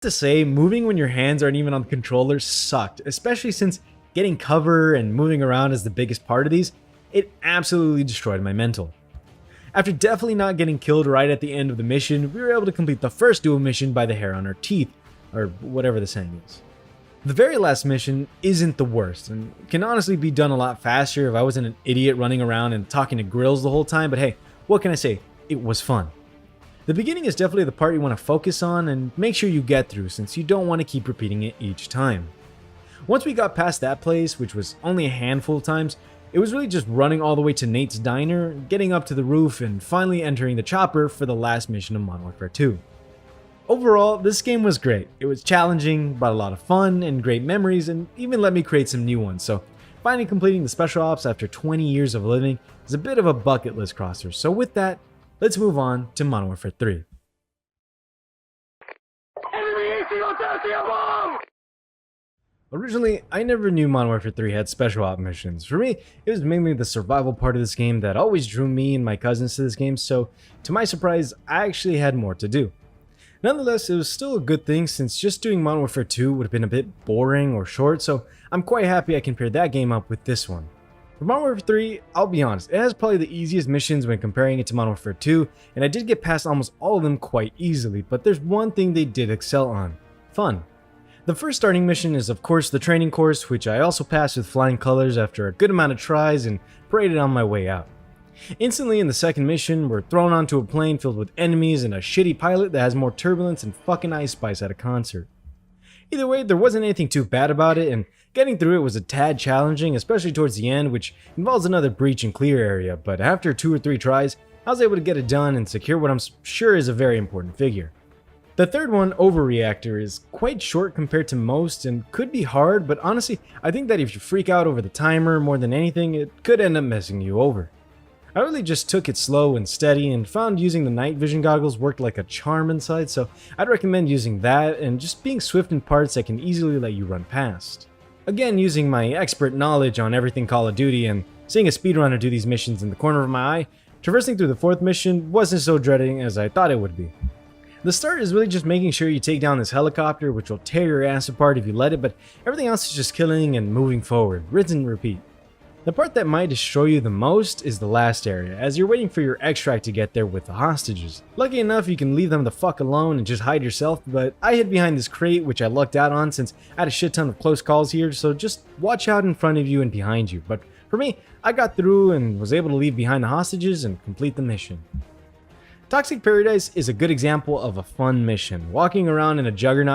To say, moving when your hands aren't even on the controller sucked, especially since getting cover and moving around is the biggest part of these. It absolutely destroyed my mental. After definitely not getting killed right at the end of the mission, we were able to complete the first dual mission by the hair on our teeth, or whatever the saying is. The very last mission isn't the worst, and can honestly be done a lot faster if I wasn't an idiot running around and talking to grills the whole time, but hey, what can I say? It was fun. The beginning is definitely the part you want to focus on and make sure you get through, since you don't want to keep repeating it each time. Once we got past that place, which was only a handful of times, it was really just running all the way to Nate's diner, getting up to the roof, and finally entering the chopper for the last mission of Modern Warfare 2. Overall, this game was great. It was challenging, brought a lot of fun and great memories, and even let me create some new ones, so finally completing the special ops after 20 years of living is a bit of a bucket list crosser. So with that, let's move on to Modern Warfare 3. Originally, I never knew Modern Warfare 3 had special op missions. For me, it was mainly the survival part of this game that always drew me and my cousins to this game, so to my surprise, I actually had more to do. Nonetheless, it was still a good thing since just doing Modern Warfare 2 would have been a bit boring or short, so I'm quite happy I can pair that game up with this one. For Modern Warfare 3, I'll be honest, it has probably the easiest missions when comparing it to Modern Warfare 2, and I did get past almost all of them quite easily, but there's one thing they did excel on: fun. The first starting mission is of course the training course, which I also passed with flying colors after a good amount of tries and paraded on my way out. Instantly in the second mission, we're thrown onto a plane filled with enemies and a shitty pilot that has more turbulence than fucking Ice Spice at a concert. Either way, there wasn't anything too bad about it, and getting through it was a tad challenging, especially towards the end, which involves another breach and clear area, but after 2 or 3 tries, I was able to get it done and secure what I'm sure is a very important figure. The third one, Overreactor, is quite short compared to most and could be hard, but honestly, I think that if you freak out over the timer more than anything, it could end up messing you over. I really just took it slow and steady and found using the night vision goggles worked like a charm inside, so I'd recommend using that and just being swift in parts that can easily let you run past. Again, using my expert knowledge on everything Call of Duty and seeing a speedrunner do these missions in the corner of my eye, traversing through the fourth mission wasn't so dreading as I thought it would be. The start is really just making sure you take down this helicopter, which will tear your ass apart if you let it, but everything else is just killing and moving forward, rinse and repeat. The part that might destroy you the most is the last area, as you're waiting for your extract to get there with the hostages. Lucky enough, you can leave them the fuck alone and just hide yourself, but I hid behind this crate which I lucked out on since I had a shit ton of close calls here, so just watch out in front of you and behind you. But for me, I got through and was able to leave behind the hostages and complete the mission. Toxic Paradise is a good example of a fun mission, walking around in a juggernaut